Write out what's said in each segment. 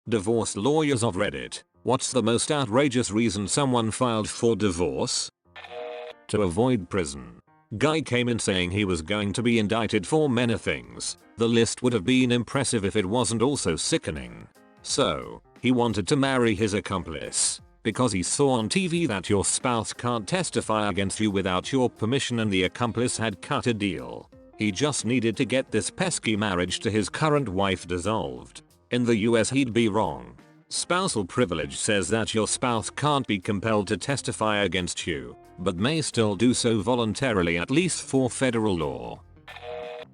Divorce lawyers of Reddit. What's the most outrageous reason someone filed for divorce? To avoid prison. Guy came in saying he was going to be indicted for many things. The list would have been impressive if it wasn't also sickening. So, he wanted to marry his accomplice. Because he saw on TV that your spouse can't testify against you without your permission and the accomplice had cut a deal. He just needed to get this pesky marriage to his current wife dissolved. In the US he'd be wrong. Spousal privilege says that your spouse can't be compelled to testify against you, but may still do so voluntarily at least for federal law.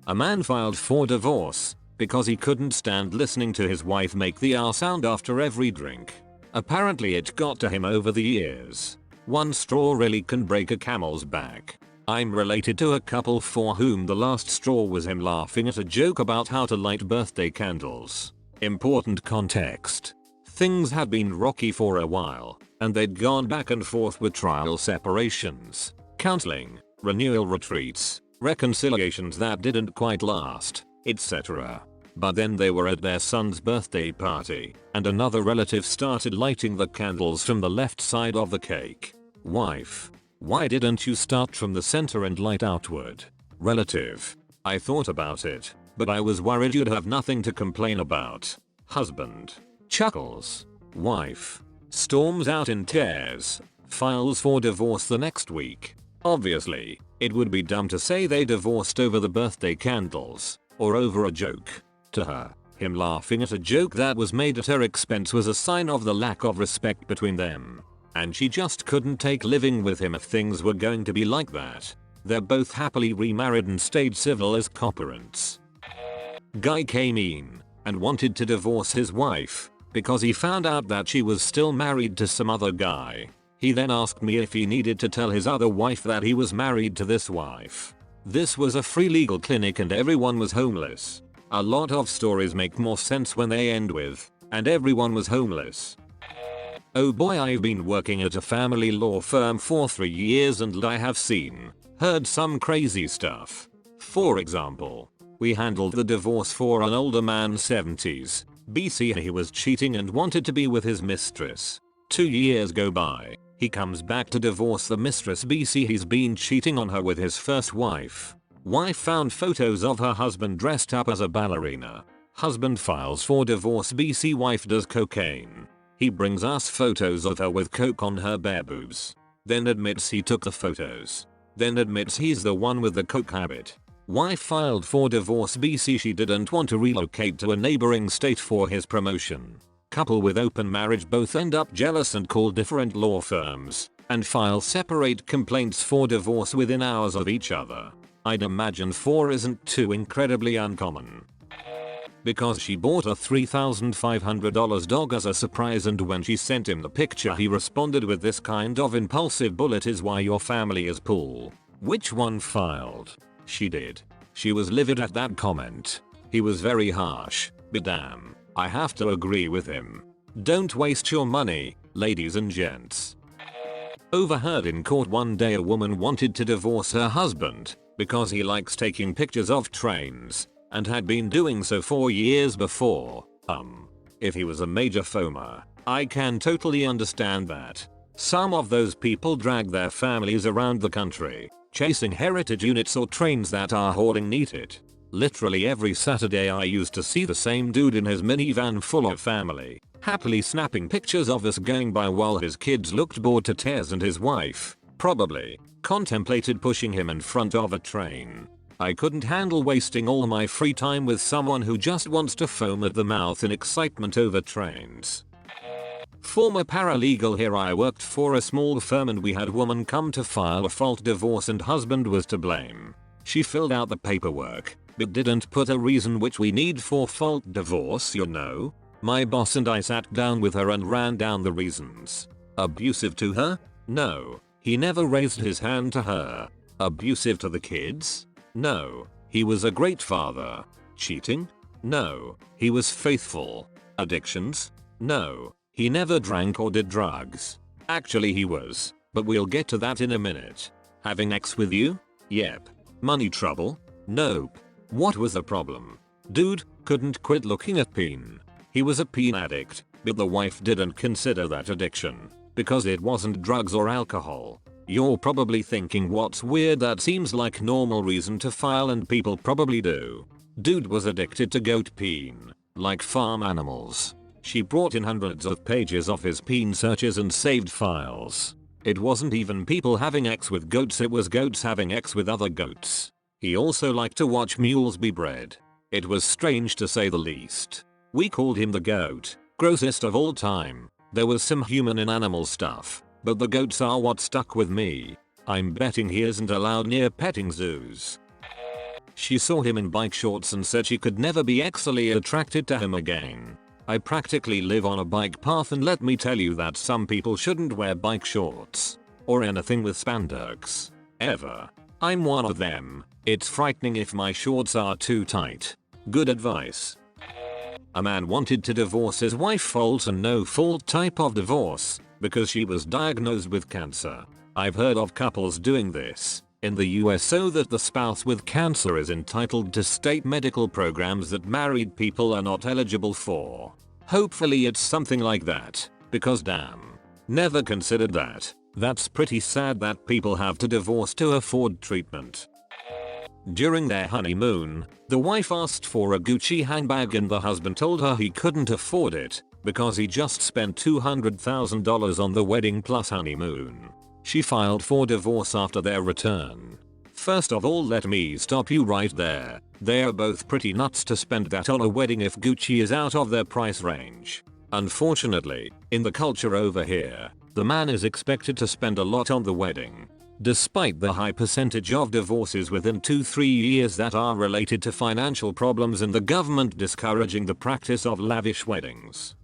A man filed for divorce because he couldn't stand listening to his wife make the R sound after every drink. Apparently it got to him over the years. One straw really can break a camel's back. I'm related to a couple for whom the last straw was him laughing at a joke about how to light birthday candles. Important context. Things had been rocky for a while, and they'd gone back and forth with trial separations, counseling, renewal retreats, reconciliations that didn't quite last, etc. But then they were at their son's birthday party, and another relative started lighting the candles from the left side of the cake. Wife: why didn't you start from the center and light outward? Relative: I thought about it, but I was worried you'd have nothing to complain about. Husband: chuckles. Wife storms out in tears, files for divorce the next week. Obviously, it would be dumb to say they divorced over the birthday candles, or over a joke. To her, him laughing at a joke that was made at her expense was a sign of the lack of respect between them. And she just couldn't take living with him if things were going to be like that. They're both happily remarried and stayed civil as co-parents. Guy came in and wanted to divorce his wife because he found out that she was still married to some other guy. He then asked me if he needed to tell his other wife that he was married to this wife. This was a free legal clinic and everyone was homeless. A lot of stories make more sense when they end with, and everyone was homeless. Oh boy, I've been working at a family law firm for 3 years and I have heard some crazy stuff. For example, we handled the divorce for an older man 70s BC. He was cheating and wanted to be with his mistress. 2 years go by. He comes back to divorce the mistress BC. He's been cheating on her with his first wife. Wife found photos of her husband dressed up as a ballerina. Husband files for divorce BC. Wife does cocaine. He brings us photos of her with coke on her bare boobs. Then admits he took the photos. Then admits he's the one with the coke habit. Wife filed for divorce BC. She didn't want to relocate to a neighboring state for his promotion. Couple with open marriage both end up jealous and call different law firms and file separate complaints for divorce within hours of each other. I'd imagine 4 isn't too incredibly uncommon. Because she bought a $3,500 dog as a surprise and when she sent him the picture he responded with this kind of impulsive bullet is why your family is poor. Which one filed? She did. She was livid at that comment. He was very harsh, but damn, I have to agree with him. Don't waste your money, ladies and gents. Overheard in court one day a woman wanted to divorce her husband because he likes taking pictures of trains and had been doing so for years before. If he was a major FOMA, I can totally understand that. Some of those people drag their families around the country, chasing heritage units or trains that are hauling needed. Literally every Saturday I used to see the same dude in his minivan full of family, happily snapping pictures of us going by while his kids looked bored to tears and his wife, probably, contemplated pushing him in front of a train. I couldn't handle wasting all my free time with someone who just wants to foam at the mouth in excitement over trains. Former paralegal here. I worked for a small firm and we had woman come to file a fault divorce and husband was to blame. She filled out the paperwork, but didn't put a reason which we need for fault divorce, you know. My boss and I sat down with her and ran down the reasons. Abusive to her? No. He never raised his hand to her. Abusive to the kids? No. He was a great father. Cheating? No. He was faithful. Addictions? No. He never drank or did drugs. Actually he was, but we'll get to that in a minute. Having sex with you? Yep. Money trouble? Nope. What was the problem? Dude couldn't quit looking at peen. He was a peen addict, but the wife didn't consider that addiction because it wasn't drugs or alcohol. You're probably thinking, what's weird? That seems like normal reason to file and people probably do. Dude was addicted to goat peen, like farm animals. She brought in hundreds of pages of his peen searches and saved files. It wasn't even people having sex with goats, it was goats having sex with other goats. He also liked to watch mules be bred. It was strange to say the least. We called him the goat, grossest of all time. There was some human and animal stuff, but the goats are what stuck with me. I'm betting he isn't allowed near petting zoos. She saw him in bike shorts and said she could never be sexually attracted to him again. I practically live on a bike path, and let me tell you that some people shouldn't wear bike shorts or anything with spandex. Ever. I'm one of them. It's frightening if my shorts are too tight. Good advice. A man wanted to divorce his wife, fault and no fault type of divorce, because she was diagnosed with cancer. I've heard of couples doing this in the US so that the spouse with cancer is entitled to state medical programs that married people are not eligible for. Hopefully it's something like that, because damn. Never considered that. That's pretty sad that people have to divorce to afford treatment. During their honeymoon, the wife asked for a Gucci handbag and the husband told her he couldn't afford it because he just spent $200,000 on the wedding plus honeymoon. She filed for divorce after their return. First of all, let me stop you right there. They are both pretty nuts to spend that on a wedding if Gucci is out of their price range. Unfortunately, in the culture over here, the man is expected to spend a lot on the wedding. Despite the high percentage of divorces within 2-3 years that are related to financial problems and the government discouraging the practice of lavish weddings.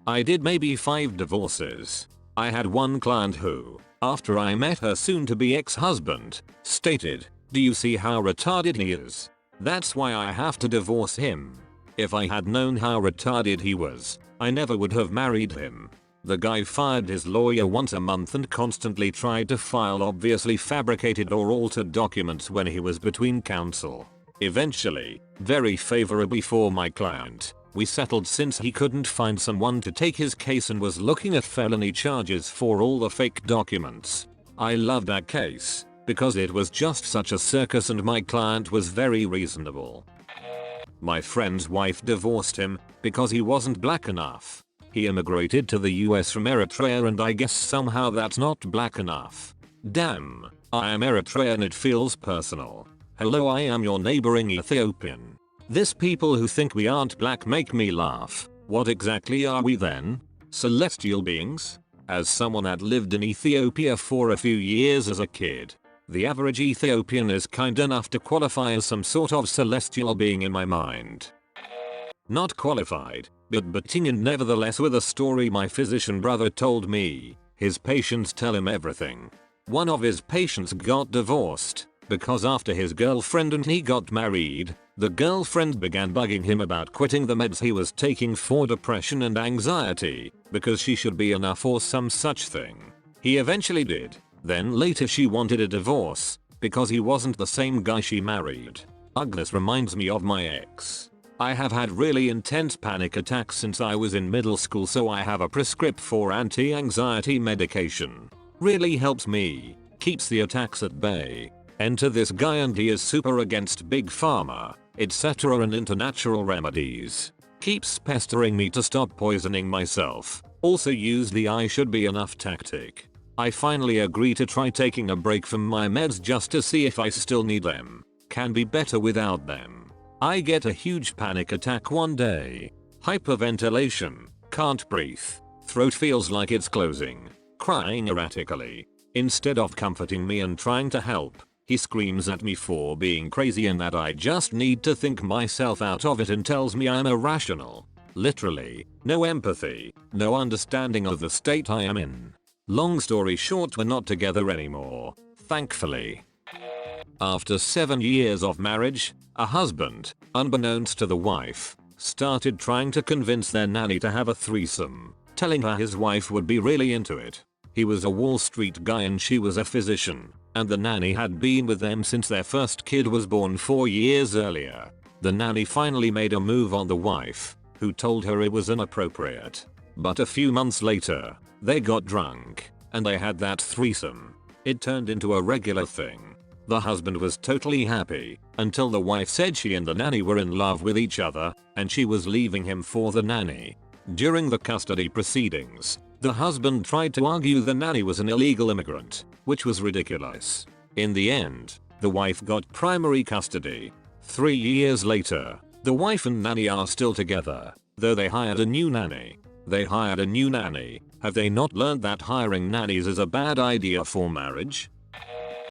I did maybe 5 divorces. I had one client who, after I met her soon-to-be ex-husband, stated, "Do you see how retarded he is? That's why I have to divorce him." If I had known how retarded he was, I never would have married him. The guy fired his lawyer once a month and constantly tried to file obviously fabricated or altered documents when he was between counsel. Eventually, very favorably for my client, we settled since he couldn't find someone to take his case and was looking at felony charges for all the fake documents. I loved that case because it was just such a circus and my client was very reasonable. My friend's wife divorced him because he wasn't black enough. He immigrated to the US from Eritrea and I guess somehow that's not black enough. Damn, I am Eritrean, it feels personal. Hello, I am your neighboring Ethiopian. This people who think we aren't black make me laugh. What exactly are we then? Celestial beings? As someone that lived in Ethiopia for a few years as a kid, the average Ethiopian is kind enough to qualify as some sort of celestial being in my mind. Not qualified, but tinged nevertheless with a story my physician brother told me. His patients tell him everything. One of his patients got divorced because after his girlfriend and he got married, the girlfriend began bugging him about quitting the meds he was taking for depression and anxiety because she should be enough or some such thing. He eventually did. Then later she wanted a divorce because he wasn't the same guy she married. Ughness reminds me of my ex. I have had really intense panic attacks since I was in middle school, so I have a prescript for anti-anxiety medication. Really helps me. Keeps the attacks at bay. Enter this guy and he is super against big pharma, etc. and into natural remedies. Keeps pestering me to stop poisoning myself. Also use the "I should be enough" tactic. I finally agree to try taking a break from my meds just to see if I still need them. Can be better without them. I get a huge panic attack one day. Hyperventilation. Can't breathe. Throat feels like it's closing. Crying erratically. Instead of comforting me and trying to help, he screams at me for being crazy and that I just need to think myself out of it and tells me I'm irrational. Literally, no empathy, no understanding of the state I am in. Long story short, we're not together anymore, thankfully. After 7 years of marriage, a husband, unbeknownst to the wife, started trying to convince their nanny to have a threesome, telling her his wife would be really into it. He was a Wall Street guy and she was a physician, and the nanny had been with them since their first kid was born 4 years earlier. The nanny finally made a move on the wife, who told her it was inappropriate. But a few months later, they got drunk, and they had that threesome. It turned into a regular thing. The husband was totally happy, until the wife said she and the nanny were in love with each other, and she was leaving him for the nanny. During the custody proceedings, the husband tried to argue the nanny was an illegal immigrant, which was ridiculous. In the end, the wife got primary custody. 3 years later, the wife and nanny are still together, though they hired a new nanny. Have they not learned that hiring nannies is a bad idea for marriage?